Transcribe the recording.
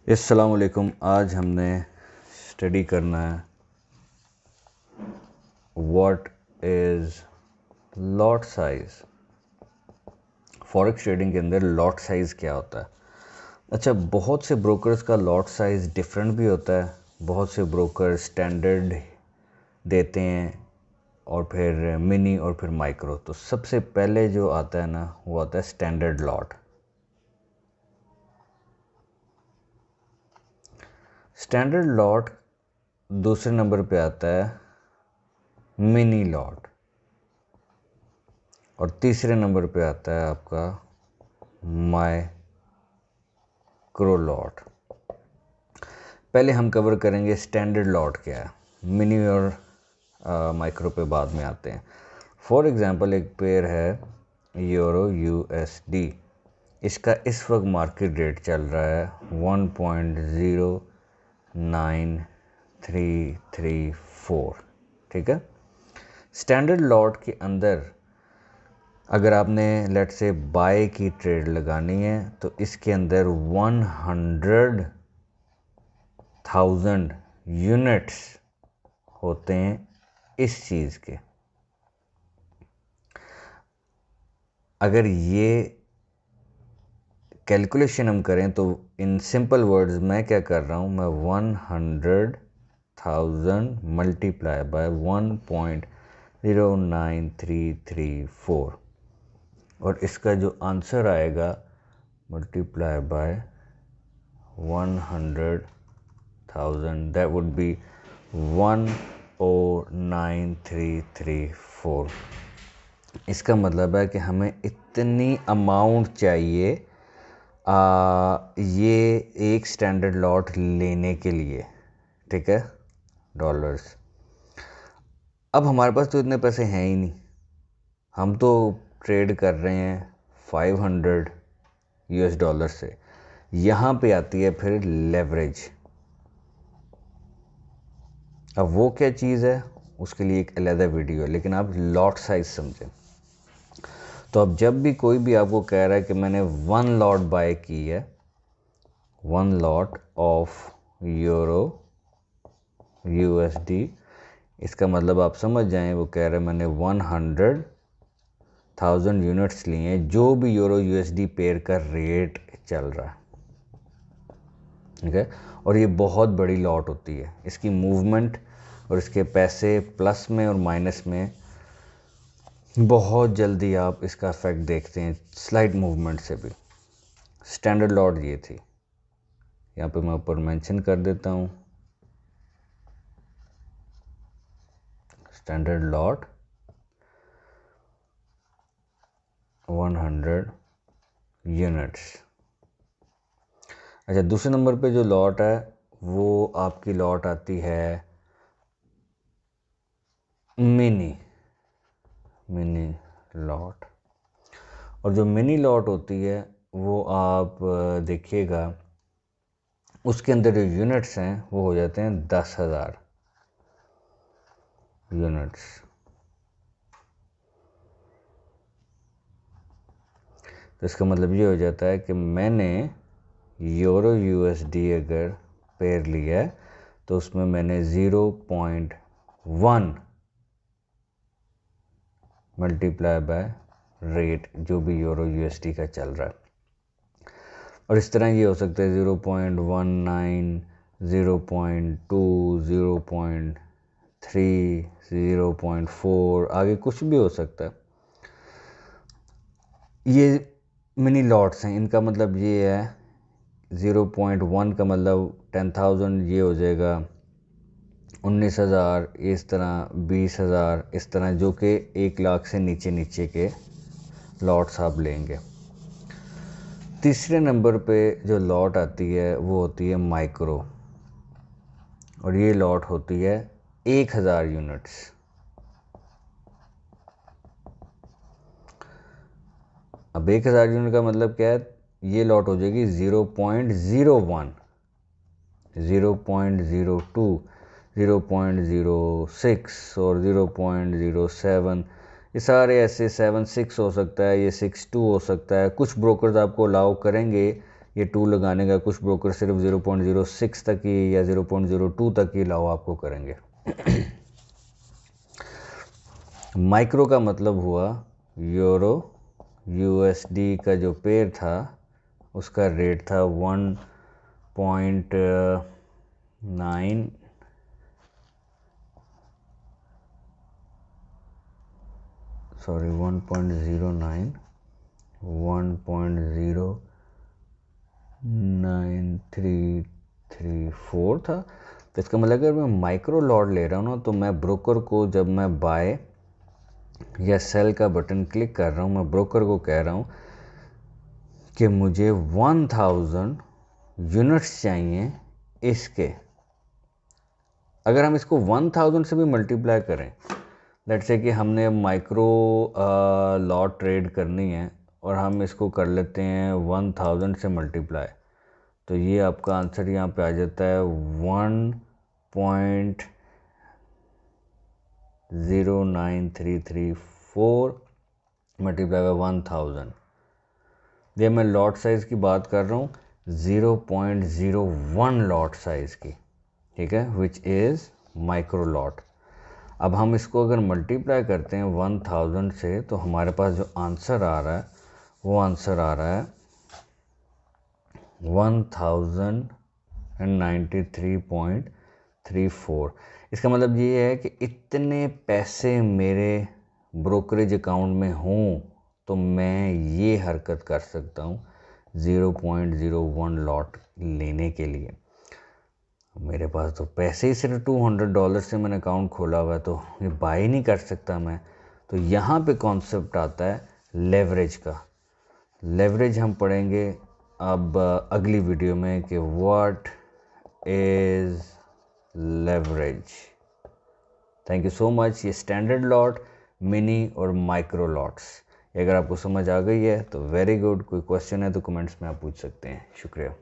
अस्सलाम वालेकुम। आज हमने स्टडी करना है what is lot size. Forex trading के अंदर लॉट साइज़ क्या होता है? अच्छा, बहुत से ब्रोकर्स का लॉट साइज़ डिफरेंट भी होता है। बहुत से ब्रोकर स्टैंडर्ड देते हैं और फिर मिनी और फिर माइक्रो। तो सबसे पहले जो आता है ना, वो आता है स्टैंडर्ड लॉट। स्टैंडर्ड लॉट दूसरे नंबर पे आता है मिनी लॉट और तीसरे नंबर पे आता है आपका माइक्रो लॉट। पहले हम कवर करेंगे स्टैंडर्ड लॉट क्या है, मिनी और माइक्रो पे बाद में आते हैं। फॉर एग्जांपल एक पेयर है यूरो यूएसडी। इसका इस वक्त मार्केट रेट चल रहा है 1.09334। ठीक है। स्टैंडर्ड लॉट के अंदर अगर आपने लेट से बाय की ट्रेड लगानी है तो इसके अंदर 100,000 यूनिट्स होते हैं इस चीज़ के। अगर ये कैलकुलेशन हम करें तो इन सिंपल वर्ड्स मैं क्या कर रहा हूँ, मैं 100,000 मल्टीप्लाई बाय 1.09334 और इसका जो आंसर आएगा multiply by 100,000 that would be 109,334। इसका मतलब है कि हमें इतनी अमाउंट चाहिए ये एक स्टैंडर्ड लॉट लेने के लिए। ठीक है, डॉलर्स। अब हमारे पास तो इतने पैसे हैं ही नहीं, हम तो ट्रेड कर रहे हैं 500 यूएस डॉलर से। यहाँ पे आती है फिर लेवरेज। अब वो क्या चीज़ है, उसके लिए एक अलग वीडियो है, लेकिन आप लॉट साइज समझें। तो अब जब भी कोई भी आपको कह रहा है कि मैंने 1 लॉट बाय की है, 1 लॉट ऑफ यूरो यूएसडी, इसका मतलब आप समझ जाएं वो कह रहे हैं मैंने 100,000 यूनिट्स लिए हैं, जो भी यूरो यूएसडी पेयर का रेट चल रहा है। ठीक है। और ये बहुत बड़ी लॉट होती है, इसकी मूवमेंट और इसके पैसे प्लस में और माइनस में बहुत जल्दी आप इसका इफेक्ट देखते हैं स्लाइड मूवमेंट से भी। स्टैंडर्ड लॉट ये थी, यहाँ पे मैं ऊपर मेंशन कर देता हूँ। Standard lot 100 units. अच्छा, दूसरे नंबर पे जो लॉट है वो आपकी लॉट आती है मिनी लॉट। और जो मिनी लॉट होती है वो आप देखिएगा उसके अंदर जो यूनिट्स हैं वो हो जाते हैं 10,000 यूनिट्स। तो इसका मतलब ये हो जाता है कि मैंने यूरो यूएसडी अगर पेयर लिया है तो उसमें मैंने 0.1 मल्टीप्लाई बाय रेट जो भी यूरो यूएसडी का चल रहा है। और इस तरह ये हो सकता है 0.19, 0.2, 0.3, 0.4, आगे कुछ भी हो सकता है। ये मिनी लॉट्स हैं, इनका मतलब ये है 0.1 का मतलब 10,000, ये हो जाएगा 19,000, इस तरह 20,000, इस तरह, जो कि 1 लाख से नीचे नीचे के लॉट्स आप लेंगे। तीसरे नंबर पे जो लॉट आती है वो होती है माइक्रो, और ये लॉट होती है 1,000 यूनिट्स। अब 1,000 यूनिट का मतलब क्या है, ये लॉट हो जाएगी 0.01, 0.02, 0.06 और 0.07। ये सारे ऐसे 7.6 हो सकता है, ये 6.2 हो सकता है। कुछ ब्रोकर्स आपको अलाउ करेंगे ये 2 लगाने का कुछ ब्रोकर सिर्फ 0.06 तक ही या 0.02 तक ही अलाउ आपको करेंगे। माइक्रो का मतलब हुआ यूरो यूएसडी का जो पेयर था उसका रेट था 1.09 सॉरी 1.09 1.09334 था। तो इसका मतलब अगर मैं माइक्रो लॉट ले रहा हूँ ना तो मैं ब्रोकर को जब मैं बाय या सेल का बटन क्लिक कर रहा हूँ, मैं ब्रोकर को कह रहा हूँ कि मुझे 1000 यूनिट्स चाहिए इसके। अगर हम इसको 1000 से भी मल्टीप्लाई करें, लेट्स से कि हमने माइक्रो लॉट ट्रेड करनी है और हम इसको कर लेते हैं 1000 से मल्टीप्लाई, तो ये आपका आंसर यहाँ पे आ जाता है 1.09334 मल्टीप्लाई बाय 1000। ये मैं लॉट साइज़ की बात कर रहा हूँ 0.01 लॉट साइज़ की, ठीक है, विच इज़ माइक्रो लॉट। अब हम इसको अगर मल्टीप्लाई करते हैं 1000 से तो हमारे पास जो आंसर आ रहा है वो आंसर आ रहा है 1093.34। इसका मतलब ये है कि इतने पैसे मेरे ब्रोकरेज अकाउंट में हों तो मैं ये हरकत कर सकता हूँ 0.01 लॉट लेने के लिए। मेरे पास तो पैसे ही सिर्फ $200 से मैंने अकाउंट खोला हुआ है, तो ये बाय नहीं कर सकता मैं। तो यहाँ पे कॉन्सेप्ट आता है लेवरेज का। लेवरेज हम पढ़ेंगे अब अगली वीडियो में कि what is leverage. Thank you so much. ये स्टैंडर्ड लॉट, मिनी और माइक्रो लॉट्स, अगर आपको समझ आ गई है तो वेरी गुड। कोई क्वेश्चन है तो कमेंट्स में आप पूछ सकते हैं। शुक्रिया।